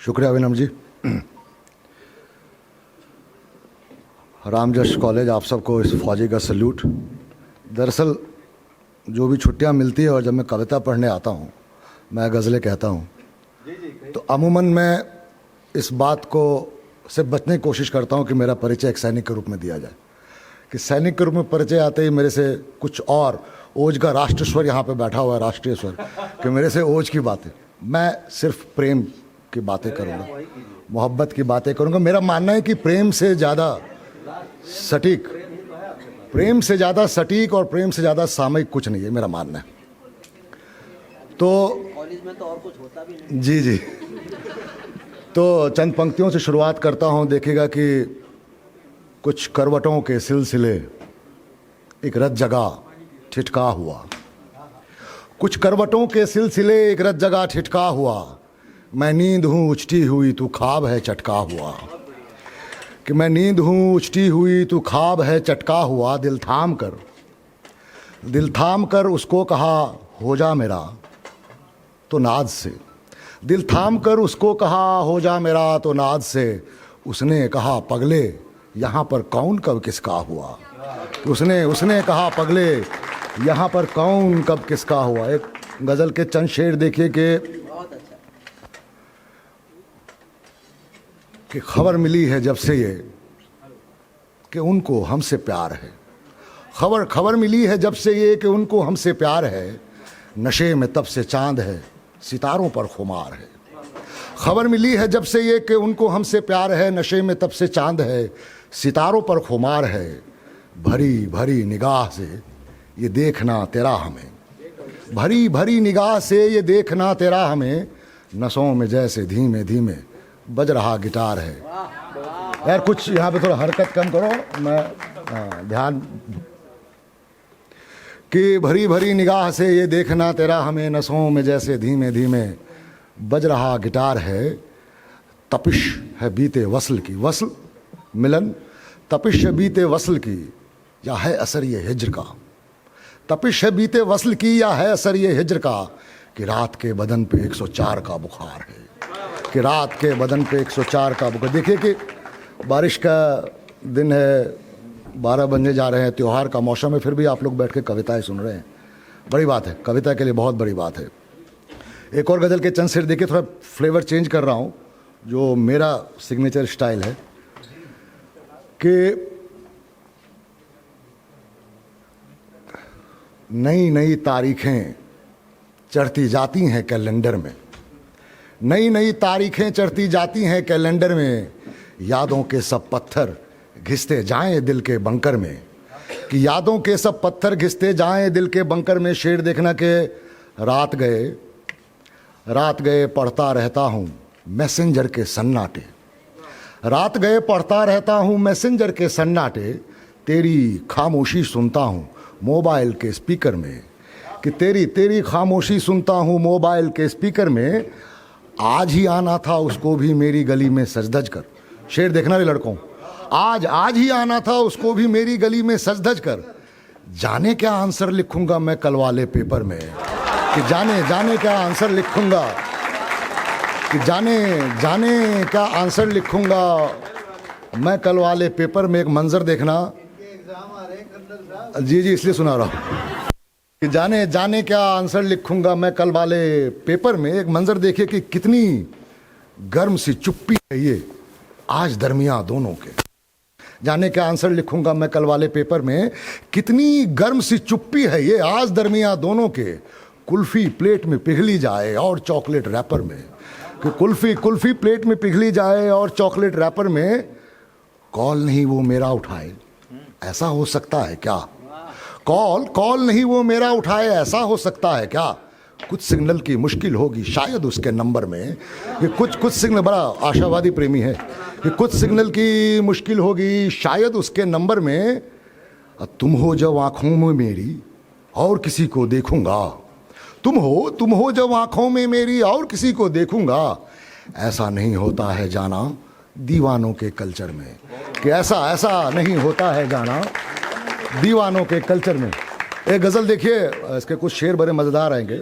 शुक्रिया अभिनव जी। रामजश कॉलेज, आप सबको इस फौजी का सल्यूट। दरअसल जो भी छुट्टियां मिलती है और जब मैं कविता पढ़ने आता हूँ, मैं गज़लें कहता हूँ, तो अमूमन मैं इस बात को से बचने की कोशिश करता हूँ कि मेरा परिचय एक सैनिक के रूप में दिया जाए, कि सैनिक के रूप में परिचय आते ही मेरे से कुछ और ओज का राष्ट्र स्वर यहाँ पे बैठा हुआ है, राष्ट्रीय स्वर, कि मेरे से ओज की बातें, मैं सिर्फ प्रेम की बातें करूँगा, मोहब्बत की बातें करूँगा। मेरा मानना है कि प्रेम से ज़्यादा सटीक, प्रेम से ज़्यादा सटीक और प्रेम से ज़्यादा सामयिक कुछ नहीं है, मेरा मानना है। तो कॉलेज में तो और कुछ होता भी नहीं। जी जी, तो चंद पंक्तियों से शुरुआत करता हूँ। देखिएगा कि कुछ करवटों के सिलसिले एक रत जगह ठिठका हुआ, कुछ करवटों के सिलसिले एक रत जगह ठिठका हुआ, मैं नींद हूँ उचटी हुई तू ख्वाब है चटका हुआ, कि मैं नींद हूँ उचटी हुई तू ख्वाब है चटका हुआ, दिल थाम कर उसको कहा हो जा मेरा तो नाद से, दिल थाम कर उसको कहा हो जा मेरा तो नाद से, उसने कहा पगले यहाँ पर कौन कब किसका हुआ, उसने कहा पगले यहाँ पर कौन कब किसका हुआ। एक गज़ल के चंद शेर देखिए कि खबर मिली है जब से ये कि उनको हमसे प्यार है, खबर मिली है जब से ये कि उनको हमसे प्यार है, नशे में तब से चांद है सितारों पर खुमार है, खबर मिली है जब से ये कि उनको हमसे प्यार है, नशे में तब से चांद है सितारों पर खुमार है, भरी भरी निगाह से ये देखना तेरा हमें, भरी भरी निगाह से ये देखना तेरा हमें, नसों में जैसे धीमे धीमे बज रहा गिटार है। यार कुछ यहाँ पे थोड़ा हरकत कम करो, मैं ध्यान, कि भरी भरी निगाह से ये देखना तेरा हमें, नसों में जैसे धीमे धीमे बज रहा गिटार है, तपिश है बीते वसल की, वसल मिलन, तपिश है बीते वसल की या है असर ये हिज्र का, तपिश है बीते वसल की या है असर ये हिज्र का, कि रात के बदन पे 104 का बुखार है, कि रात के बदन पे 104 का बुखार। देखिए कि बारिश का दिन है, 12 बजने जा रहे हैं, त्यौहार का मौसम है, फिर भी आप लोग बैठ के कविताएं सुन रहे हैं, बड़ी बात है, कविता के लिए बहुत बड़ी बात है। एक और गज़ल के चंद शेर देखिए, थोड़ा फ्लेवर चेंज कर रहा हूँ, जो मेरा सिग्नेचर स्टाइल है, कि नई नई तारीखें चढ़ती जाती हैं कैलेंडर में, नई नई तारीखें चढ़ती जाती हैं कैलेंडर में, यादों के सब पत्थर घिसते जाएं दिल के बंकर में, कि यादों के सब पत्थर घिसते जाएं दिल के बंकर में। शेर देखना कि रात गए पढ़ता रहता हूँ मैसेंजर के सन्नाटे, रात गए पढ़ता रहता हूँ मैसेंजर के सन्नाटे, तेरी खामोशी सुनता हूँ मोबाइल के स्पीकर में, कि तेरी खामोशी सुनता हूँ मोबाइल के स्पीकर में, आज ही आना था उसको भी मेरी गली में सज धज कर। शेर देखना रे लड़कों, आज ही आना था उसको भी मेरी गली में सज धज कर, जाने क्या आंसर लिखूंगा मैं कल वाले पेपर में, कि जाने क्या आंसर लिखूंगा, कि जाने क्या आंसर लिखूंगा मैं कल वाले पेपर में। एक मंजर देखना, जी इसलिए सुना रहा हूँ कि जाने क्या आंसर लिखूंगा मैं कल वाले पेपर में। एक मंजर देखिए कि कितनी गर्म सी चुप्पी है ये आज दरमियां दोनों के, जाने क्या आंसर लिखूंगा मैं कल वाले पेपर में, कितनी गर्म सी चुप्पी है ये आज दरमियां दोनों के, कुल्फी प्लेट में पिघली जाए और चॉकलेट रैपर में, कि कुल्फी प्लेट में पिघली जाए और चॉकलेट रैपर में, कॉल नहीं वो मेरा उठाए ऐसा हो सकता है क्या, कॉल नहीं वो मेरा उठाए ऐसा हो सकता है क्या, कुछ सिग्नल की मुश्किल होगी शायद उसके नंबर में, कि कुछ सिग्नल, बड़ा आशावादी प्रेमी है, कि कुछ सिग्नल की मुश्किल होगी शायद उसके नंबर में, तुम हो जब आँखों में मेरी और किसी को देखूंगा, तुम हो जब आँखों में मेरी और किसी को देखूंगा, ऐसा नहीं होता है जाना दीवानों के कल्चर में, कि ऐसा नहीं होता है जाना दीवानों के कल्चर में। एक गज़ल देखिए, इसके कुछ शेर बड़े मज़ेदार आएंगे,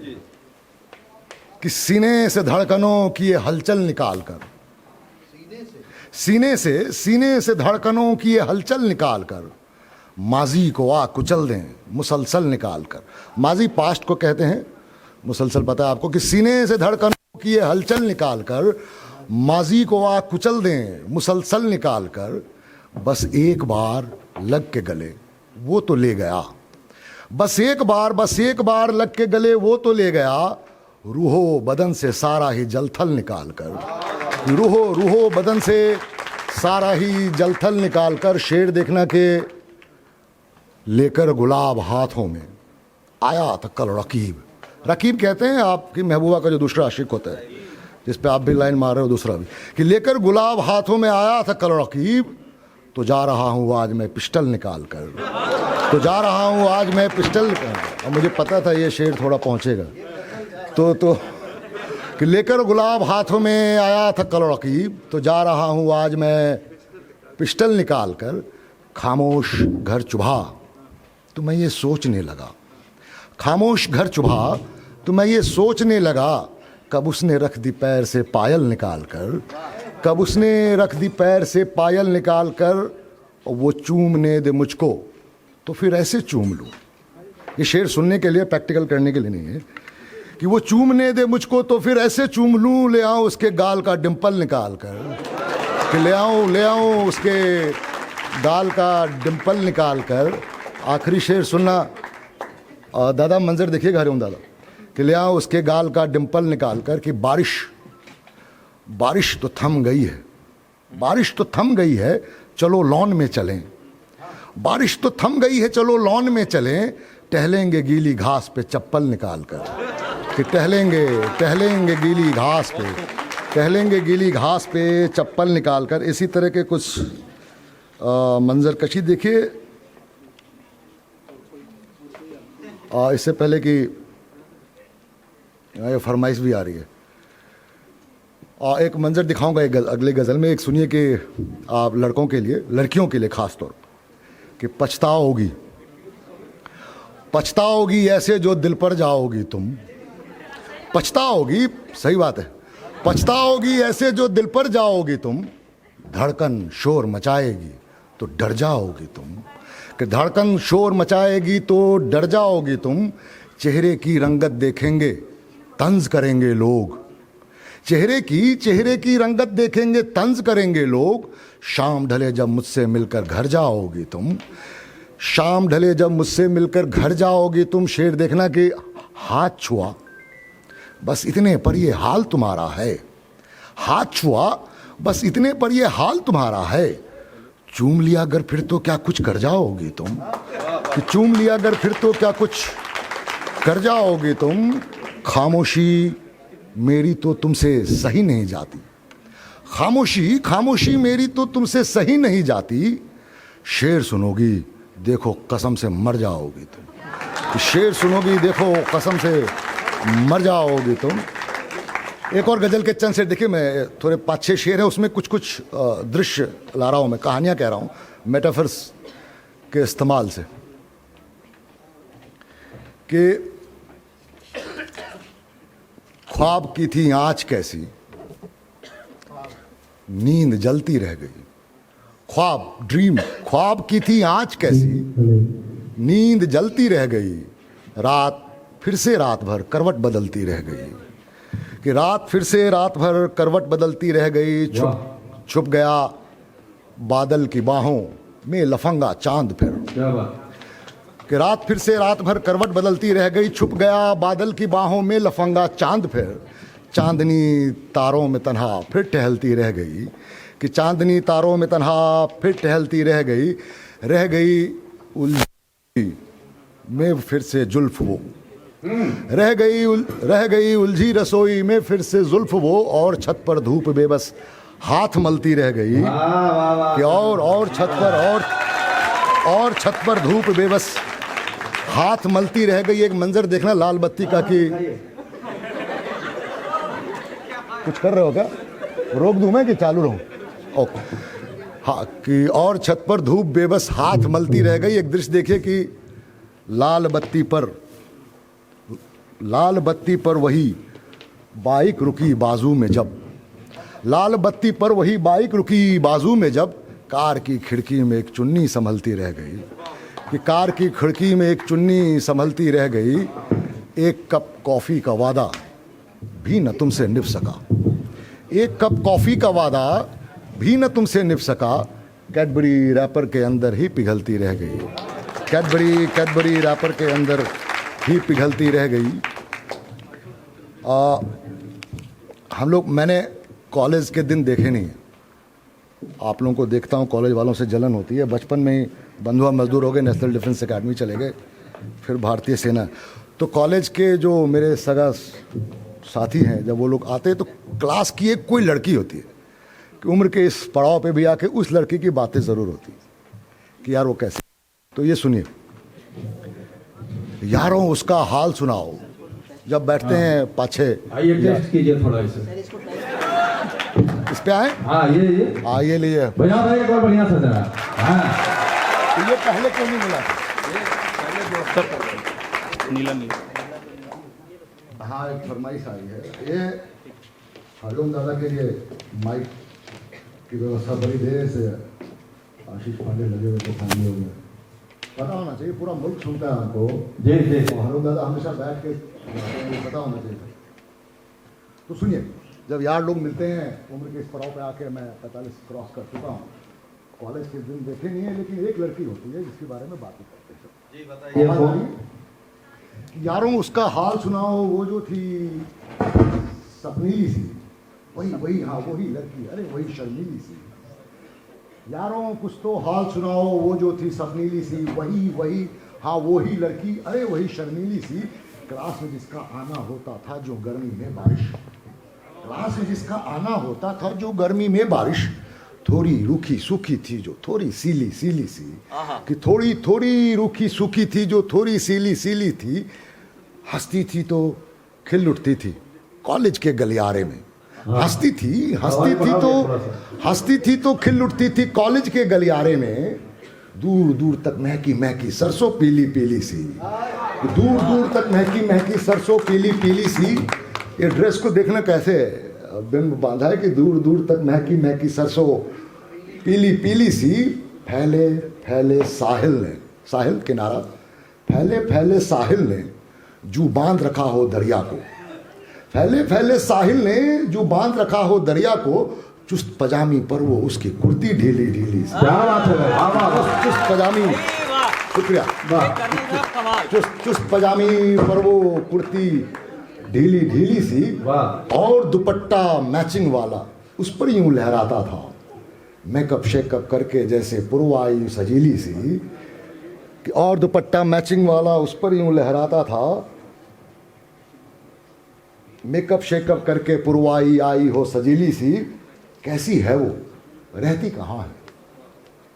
कि सीने से धड़कनों की ये हलचल निकाल कर सीने से धड़कनों की ये हलचल निकाल कर माजी को आ कुचल दें मुसलसल निकाल कर। माजी पास्ट को कहते हैं, मुसलसल पता है आपको, कि सीने से धड़कनों की ये हलचल निकाल कर माजी को आ कुचल दें मुसलसल निकाल कर। बस एक बार लग के गले वो तो ले गया, बस एक बार लग के गले वो तो ले गया। रूहो बदन से सारा ही जलथल निकाल कर, रूहो बदन से सारा ही जलथल निकाल कर। शेर देखना के लेकर गुलाब हाथों में आया था कल रकीब। रकीब कहते हैं आपकी महबूबा का जो दूसरा आशिक होता है, जिस पे आप भी लाइन मार रहे हो, दूसरा भी, कि लेकर गुलाब हाथों में आया था कल रकीब, तो जा रहा हूँ आज मैं पिस्टल निकाल कर, तो जा रहा हूँ आज मैं पिस्टल निकाल कर। और मुझे पता था ये शेर थोड़ा पहुँचेगा, तो कि लेकर गुलाब हाथों में आया था कल रकीब, तो जा रहा हूँ आज मैं पिस्टल निकाल कर। खामोश घर चुभा तो मैं ये सोचने लगा, खामोश घर चुभा तो मैं ये सोचने लगा, कब उसने रख दी पैर से पायल निकाल कर, कब उसने रख दी पैर से पायल निकाल कर। और वो चूमने दे मुझको तो फिर ऐसे चूम लूँ। ये शेर सुनने के लिए, प्रैक्टिकल करने के लिए नहीं है, कि वो चूमने दे मुझको तो फिर ऐसे चूम लूँ, ले आऊँ उसके गाल का डिम्पल निकाल कर, कि ले आऊँ उसके गाल का डिम्पल निकाल कर। आखिरी शेर सुनना दादा, मंजर देखिएगा हरिओम दादा, कि ले आओ उसके गाल का डिम्पल निकाल कर। कि बारिश तो थम गई है, बारिश तो थम गई है, चलो लॉन में चलें, बारिश तो थम गई है, चलो लॉन में चलें, टहलेंगे गीली घास पे चप्पल निकाल कर। कि टहलेंगे गीली घास पे, टहलेंगे गीली घास पे चप्पल निकाल कर। इसी तरह के कुछ मंजर कशी देखिए। इससे पहले कि ये फरमाइश भी आ रही है, एक मंजर दिखाऊंगा एक अगले गज़ल में। एक सुनिए कि आप लड़कों के लिए, लड़कियों के लिए ख़ास तौर कि पछताओगी ऐसे जो दिल पर जाओगी तुम, पछताओगी, सही बात है, पछताओगी ऐसे जो दिल पर जाओगी तुम, धड़कन शोर मचाएगी तो डर जाओगी तुम। कि धड़कन शोर मचाएगी तो डर जाओगी तुम। चेहरे की रंगत देखेंगे तंज करेंगे लोग, चेहरे की रंगत देखेंगे तंज करेंगे लोग। शाम ढले जब मुझसे मिलकर घर जाओगी तुम, शाम ढले जब मुझसे मिलकर घर जाओगी तुम। शेर देखना कि हाथ छुआ बस इतने पर ये हाल तुम्हारा है, हाथ छुआ बस इतने पर ये हाल तुम्हारा है। चूम लिया अगर फिर तो क्या कुछ कर जाओगी तुम, कि चूम लिया अगर फिर तो क्या कुछ कर जाओगी तुम। खामोशी मेरी तो तुमसे सही नहीं जाती, खामोशी मेरी तो तुमसे सही नहीं जाती। शेर सुनोगी देखो कसम से मर जाओगी तुम, शेर सुनोगी देखो कसम से मर जाओगी तुम। एक और गज़ल के चंद शेर देखिए, मैं थोड़े 5-6 शेर हैं, उसमें कुछ दृश्य ला रहा हूँ, मैं कहानियाँ कह रहा हूँ मेटाफर्स के इस्तेमाल से। कि ख्वाब की थी आँच कैसी नींद जलती रह गई, ख्वाब की थी आँच कैसी नींद जलती रह गई। रात फिर से रात भर करवट बदलती रह गई, कि रात फिर से रात भर करवट बदलती रह गई। छुप गया बादल की बाहों में लफंगा चांद फिर, कि रात फिर से रात भर करवट बदलती रह गई। छुप गया बादल की बाहों में लफंगा चांद फिर, चांदनी तारों में तन्हा फिर टहलती रह गई। कि चांदनी तारों में तन्हा फिर टहलती रह गई उलझी में फिर से जुल्फ वो, रह गई उलझी रसोई में फिर से जुल्फ वो। और छत पर धूप बेबस हाथ मलती रह गई, कि और छत पर धूप बेबस हाथ मलती रह गई। एक मंजर देखना लाल बत्ती का, कि कुछ कर रहे हो क्या, रोक दूं मैं कि चालू रहूं? ओके हाँ, कि और छत पर धूप बेबस हाथ मलती रह गई। एक दृश्य देखिए कि लाल बत्ती पर वही बाइक रुकी बाजू में जब, लाल बत्ती पर वही बाइक रुकी बाजू में जब, कार की खिड़की में एक चुन्नी संभलती रह गई, कि कार की खिड़की में एक चुन्नी संभलती रह गई, एक कप कॉफ़ी का वादा भी न तुमसे निभ सका, एक कप कॉफ़ी का वादा भी न तुमसे निभ सका, कैडबरी रैपर के अंदर ही पिघलती रह गई, कैडबरी रैपर के अंदर ही पिघलती रह गई। हम लोग, मैंने कॉलेज के दिन देखे नहीं हैं, आप लोगों को देखता हूँ, कॉलेज वालों से जलन होती है। बचपन में ही बंधुआ मजदूर हो गए, नेशनल डिफेंस एकेडमी चले गए, फिर भारतीय सेना। तो कॉलेज के जो मेरे सगा साथी हैं, जब वो लोग आते हैं तो क्लास की एक कोई लड़की होती है कि उम्र के इस पड़ाव पे भी आके उस लड़की की बातें ज़रूर होती कि यार वो कैसे। तो ये सुनिए, यारों उसका हाल सुनाओ, जब बैठते हैं पाछे। आइए टेस्ट कीजिए थोड़ा इसे। सर इसको इस पे आए, हाँ ये आइए लिए। बजा भाई एक बार बढ़िया से जरा। हाँ तो ये पहले क्यों नहीं मिला? नीला नीला। हाँ, एक फरमाइश आई है, ये हरिओम दादा के लिए माइक की व्यवस्था बड़ी देर से आशीष पांडे लगे हुए थे फैमिली में, पता होना चाहिए, पूरा मुल्क सुनता है हमको। जी जी। और हरिओम दादा हमेशा बैठ के पता होना चाहिए। तो सुनिए, जब यार लोग मिलते हैं उम्र के इस पड़ाव पे आके, मैं 45 क्रॉस कर चुका हूँ, कॉलेज के दिन देखे नहीं है, लेकिन एक लड़की होती है जिसके बारे में बात करते हैं। जी बताइए। यारों उसका हाल सुनाओ, वो जो थी सपनीली सी, वही हाँ वही लड़की, अरे वही शर्मीली सी। यारों कुछ तो हाल सुनाओ, वो जो थी सपनीली सी, वही हाँ वही लड़की, अरे वही शर्मीली सी। क्लास में जिसका आना होता था जो गर्मी में बारिश, क्लास में जिसका आना होता था जो गर्मी में बारिश, थोड़ी रूखी सूखी थी जो थोड़ी सीली सी, कि थोड़ी रूखी सूखी थी जो थोड़ी सीली थी, हंसती थी तो खिल उठती थी कॉलेज के गलियारे में, हंसती थी तो खिल उठती थी कॉलेज के गलियारे में, दूर तक महकी सरसों पीली सी, दूर तक महकी सरसों पीली सी। ये ड्रेस को देखना कैसे बिंब बांधा है कि दूर तक महकी सरसों पीली सी। फैले साहिल किनारा, फैले साहिल ने जो बांध रखा हो दरिया को, फैले साहिल ने जो बांध रखा हो दरिया को, चुस्त पजामी पर वो उसकी कुर्ती ढीली सी। क्या बात है। चुस्त पजामी, शुक्रिया। चुस्त पजामी पर वो कुर्ती ढीली सी, और दुपट्टा मैचिंग वाला उस पर यूं लहराता था, मेकअप शेकअप करके जैसे पुरवाई सजीली सी, और दुपट्टा मैचिंग वाला उस पर यूं लहराता था, मेकअप शेकअप करके पुरवाई आई हो सजीली सी। कैसी है वो, रहती कहाँ है,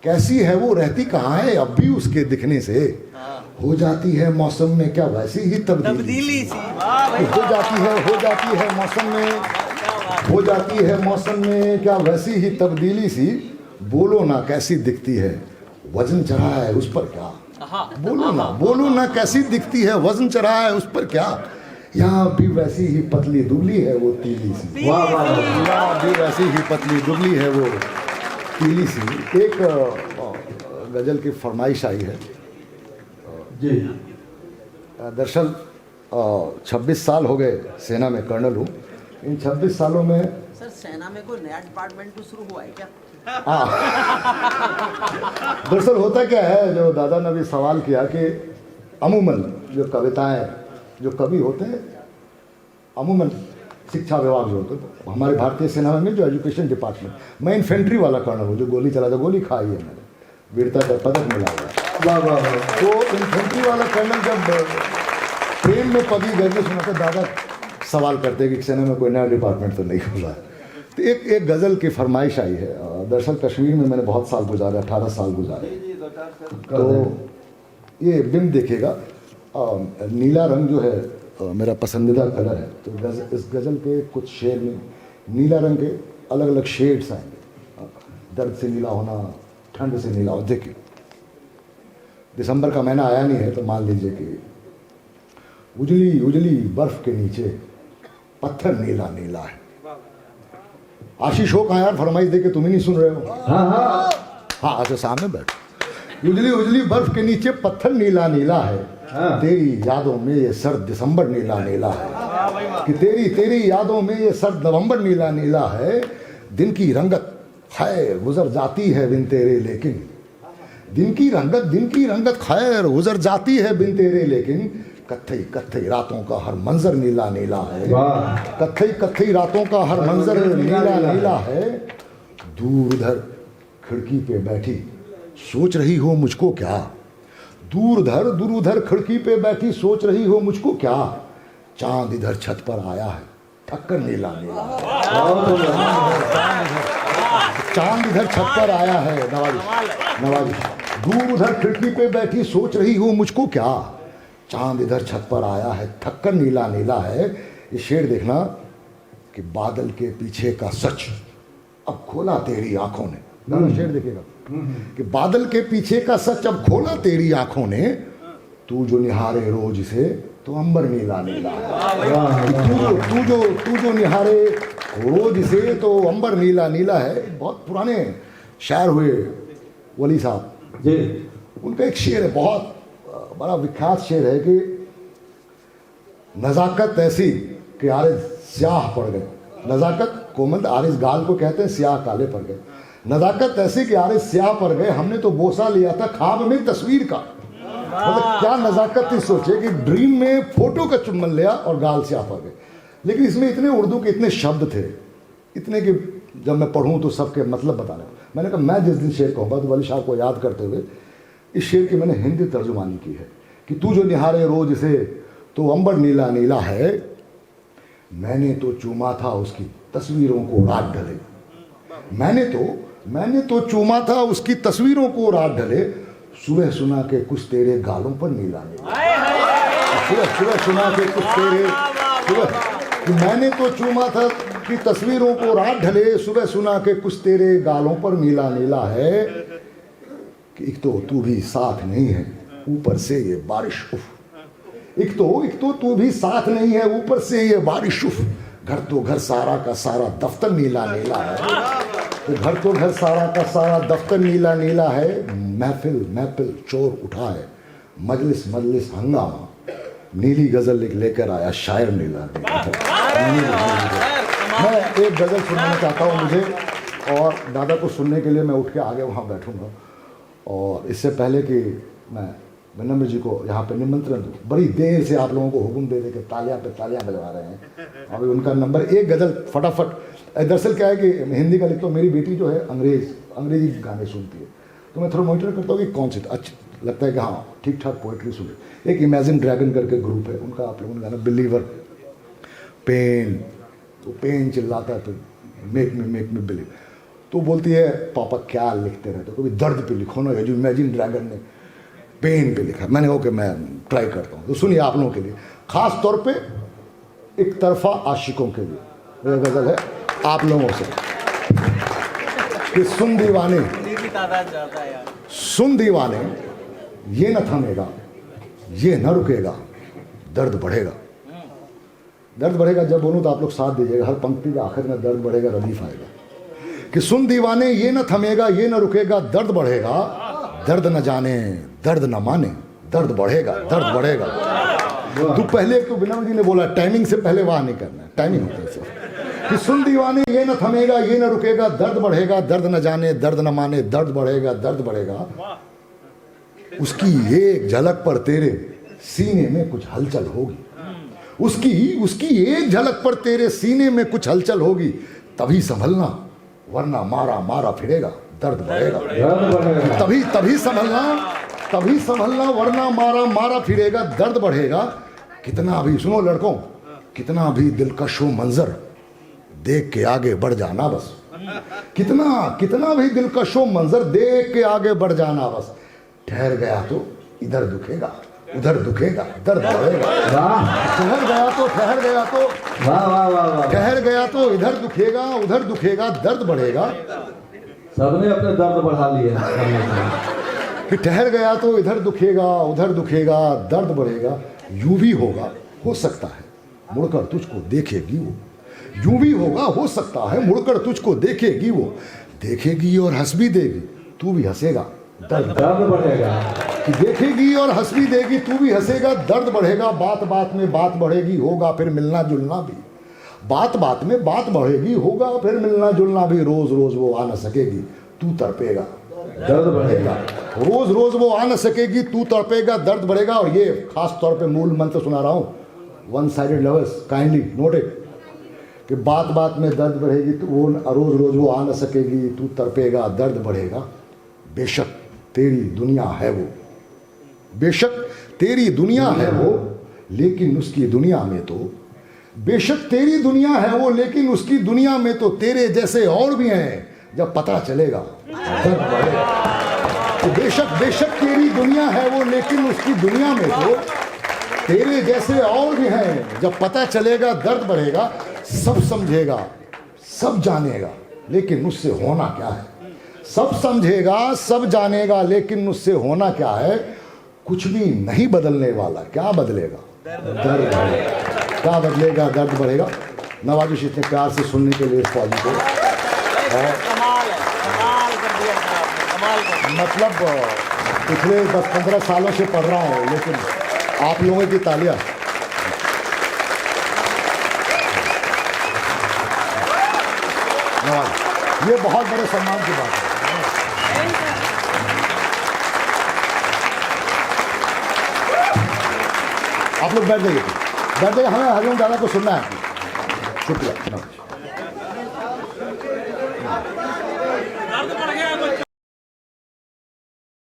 कैसी है वो, रहती कहाँ है, अब भी उसके दिखने से हो जाती है मौसम में क्या वैसी ही तब्दीली सी। हो जाती है मौसम में, हो जाती है मौसम में क्या वैसी ही तब्दीली सी। बोलो ना कैसी दिखती है, वजन चढ़ा है उस पर क्या, बोलो ना कैसी दिखती है, वजन चढ़ा है उस पर क्या, यहाँ भी वैसी ही पतली दुबली है वो तीली सी। यहाँ भी वैसी ही पतली दुबली है वो तीली सी। एक गजल की फरमाइश आई है जी। दरअसल 26 साल हो गए सेना में कर्नल हूँ। इन 26 सालों में सर सेना में कोई नया डिपार्टमेंट तो शुरू हुआ है क्या? दरअसल होता क्या है, जो दादा ने भी सवाल किया कि अमूमन जो कविताएं, जो कवि होते हैं अमूमन शिक्षा विभाग जो होते हैं हमारे भारतीय सेना में, जो एजुकेशन डिपार्टमेंट, मैं इन्फेंट्री वाला कर्नल हूँ, जो गोली चला था, गोली खाई है मैंने, वीरता का पदक मिला हुआ। तो इन्फेंट्री वाला कर्नल जब प्रेम में पदी गर्मी सुनाते, दादा सवाल करते कि सेना में कोई नया डिपार्टमेंट तो नहीं खुला है। तो एक गज़ल की फरमाइश आई है। दरअसल कश्मीर में मैंने बहुत साल गुजारे, 18 साल गुजारे। तो ये बिंब देखिएगा, नीला रंग जो है मेरा पसंदीदा कलर है। तो इस गज़ल के कुछ शेर में नीला रंग के अलग अलग शेड्स आएंगे, दर्द से नीला होना, ठंड से नीला हो। देखिए दिसंबर का महीना आया नहीं है, तो मान लीजिए कि उजली उजली बर्फ के नीचे पत्थर नीला नीला है, आशीष हो कहाँ यार, फरमाइश दे के तुम ही नहीं सुन रहे हो। हाँ हाँ हाँ अच्छा सामने बैठ। उजली उजली बर्फ के नीचे पत्थर नीला नीला है, हाँ। तेरी यादों में ये सर्द दिसंबर नीला नीला है, कि तेरी तेरी यादों में ये सर्द नवंबर नीला नीला है। दिन की रंगत खैर गुजर जाती है बिन तेरे लेकिन, दिन की रंगत खैर गुजर जाती है बिन तेरे लेकिन, कत्थई कत्थई रातों का हर मंजर नीला नीला है, वाह कत्थई कत्थई रातों का हर मंजर नीला नीला है। दूर उधर खिड़की पे बैठी सोच रही हो मुझको क्या, दूर उधर खिड़की पे बैठी सोच रही हो मुझको क्या, चांद इधर छत पर आया है ठक्कर नीला नीला है, चांद इधर छत पर आया है। नवाजी दूर उधर खिड़की पे बैठी सोच रही हो मुझको क्या, चांद इधर छत पर आया है ठक्कर नीला नीला है। ये शेर देखना कि बादल के पीछे का सच अब खोला तेरी आंखों ने, गाना शेर देखेगा कि बादल के पीछे का सच अब खोला तेरी आंखों ने, तू जो निहारे रोज से तो अंबर नीला नीला है, तू जो निहारे रोज से तो अंबर नीला नीला है। बहुत पुराने शायर हुए वली साहब, जी उनका एक शेर है, बहुत बड़ा विख्यात शेर है कि नज़ाकत ऐसी कि आरिज़ स्याह पड़ गए, नज़ाकत कोमल आरिज़ गाल को कहते हैं, स्याह काले पड़ गए, नज़ाकत ऐसी कि आरिज़ स्याह पड़ गए, हमने तो बोसा लिया था ख्वाब में तस्वीर का। मतलब क्या नज़ाकत थी, सोचे कि ड्रीम में फोटो का चुम्बन लिया और गाल स्याह पड़ गए। लेकिन इसमें इतने उर्दू के इतने शब्द थे, इतने कि जब मैं पढ़ूँ तो सबके मतलब बताने। मैंने कहा मैं जिस दिन शेर कहूँगा तो वली साहब को याद करते हुए इस शेर की मैंने हिंदी तर्जुमानी की है कि तू जो निहारे रोज से तो अंबर नीला नीला है, मैंने तो चूमा था उसकी तस्वीरों को रात ढले, मैंने तो चूमा था उसकी तस्वीरों को रात ढले, सुबह सुना के कुछ तेरे गालों पर नीला नीला, सुबह सुना के कुछ तेरे कि मैंने तो चूमा था कि तस्वीरों को रात ढले, सुबह सुना के कुछ तेरे गालों पर नीला नीला है, कि एक तो तू भी साथ नहीं है ऊपर से ये बारिश उफ, एक तो तू भी साथ नहीं है ऊपर से ये बारिश उफ, घर तो घर सारा का सारा दफ्तर नीला नीला है, तो घर तो घर सारा का सारा दफ्तर नीला नीला है, महफिल चोर उठा है, मजलिस हंगामा, नीली गजल लेकर आया शायर नीला नीला। मैं एक गजल सुनाना चाहता हूँ मुझे, और दादा को सुनने के लिए मैं उठ के आगे वहाँ बैठूँगा। और इससे पहले कि मैं विनम्र जी को यहाँ पे निमंत्रण दूँ, बड़ी देर से आप लोगों को हुक्म दे के तालियां बजवा रहे हैं, अभी उनका नंबर एक गज़ल फटाफट। दरअसल क्या है कि हिंदी का लिखता हूँ, मेरी बेटी जो है अंग्रेजी गाने सुनती है, तो मैं थोड़ा मॉनिटर करता हूँ कि कौन से अच्छा लगता है कि हाँ ठीक ठाक पोइट्री सुने। एक इमेजिन ड्रैगन करके ग्रुप है, उनका आप लोगों ने गाना बिलीवर, पेन, तो पेन चिल्लाता है तो मेक मी बिलीव, तो बोलती है पापा क्या लिखते रहते हो, कभी दर्द पे लिखो ना, ये जो इमेजिन ड्रैगन ने पेन पे लिखा। मैंने कहा कि मैं ट्राई करता हूँ, तो सुनिए आप लोगों के लिए, ख़ास तौर पे एक तरफा आशिकों के लिए ये गज़ल है आप लोगों से कि सुन दीवाने ये न थमेगा ये न रुकेगा, दर्द बढ़ेगा। जब बोलूँ तो आप लोग साथ दीजिएगा, हर पंक्ति के आखिर में दर्द बढ़ेगा रदीफ आएगा कि सुन दीवाने ये न थमेगा ये न रुकेगा, दर्द बढ़ेगा, दर्द न जाने दर्द न माने, दर्द बढ़ेगा। तो पहले तो विनम्र जी ने बोला टाइमिंग से पहले वाह नहीं करना है, टाइमिंग होती है सिर्फ कि सुन दीवाने ये न थमेगा ये न रुकेगा, दर्द बढ़ेगा, दर्द न जाने दर्द न माने, दर्द बढ़ेगा। उसकी एक झलक पर तेरे सीने में कुछ हलचल होगी, उसकी एक झलक पर तेरे सीने में कुछ हलचल होगी, तभी संभलना वरना मारा फिरेगा, दर्द बढ़ेगा। तभी संभलना वरना मारा फिरेगा, दर्द बढ़ेगा। कितना भी सुनो लड़कों, कितना भी दिलकश हो मंजर देख के आगे बढ़ जाना बस, कितना भी दिलकश हो मंजर देख के आगे बढ़ जाना बस, ठहर गया तो इधर दुखेगा उधर दुखेगा, दर्द बढ़ेगा। ठहर गया तो इधर दुखेगा उधर दुखेगा, दर्द बढ़ेगा। सबने अपने दर्द बढ़ा लिए कि ठहर गया तो इधर दुखेगा उधर दुखेगा, दर्द बढ़ेगा। यूं भी होगा, हो सकता है मुड़कर तुझको देखेगी वो, यूं भी होगा, हो सकता है मुड़कर तुझको देखेगी वो, देखेगी और हंस भी देगी, तू भी हंसेगा, दर्द दर्द बढ़ेगा। कि देखेगी और हंस भी देगी, तू भी हंसेगा, दर्द बढ़ेगा, बात बात में बात बढ़ेगी, होगा फिर मिलना जुलना भी, बात बात में बात बढ़ेगी, होगा फिर मिलना जुलना भी, रोज रोज वो आ न सकेगी, तू तड़पेगा, दर्द बढ़ेगा। रोज रोज वो आ न सकेगी, तू तड़पेगा, दर्द बढ़ेगा। और ये खास तौर पे मूल मंत्र सुना रहा हूँ, one sided lovers, kindly note it, कि बात बात में दर्द बढ़ेगी, तो वो रोज रोज वो आ न सकेगी, तू तड़पेगा, दर्द बढ़ेगा, बेशक तेरी दुनिया है वो, बेशक तेरी दुनिया है वो, लेकिन उसकी दुनिया में तो, बेशक तेरी दुनिया है वो, लेकिन उसकी दुनिया में तो तेरे जैसे और भी हैं, जब पता चलेगा दर्द बढ़ेगा। तो बेशक बेशक तेरी दुनिया है वो, लेकिन उसकी दुनिया में तो तेरे जैसे और भी हैं, जब पता चलेगा दर्द बढ़ेगा। सब समझेगा, सब जानेगा, लेकिन मुझसे होना क्या है, सब समझेगा, सब जानेगा, लेकिन मुझसे होना क्या है, कुछ भी नहीं बदलने वाला, क्या बदलेगा, दर्द बढ़ेगा, क्या बदलेगा, दर्द बढ़ेगा। नवाजुश इतने प्यार से सुनने के लिए इस फौजी को, कमाल है, कमाल कर दिया सर आपने, कमाल कर दिया। मतलब पिछले 10-15 सालों से पढ़ रहा हूँ, लेकिन आप लोगों की तालियां, ये बहुत बड़े सम्मान की बात है। आप लोग बैठ जाइए, हमें हरिओम दादा को सुनना है। शुक्रिया।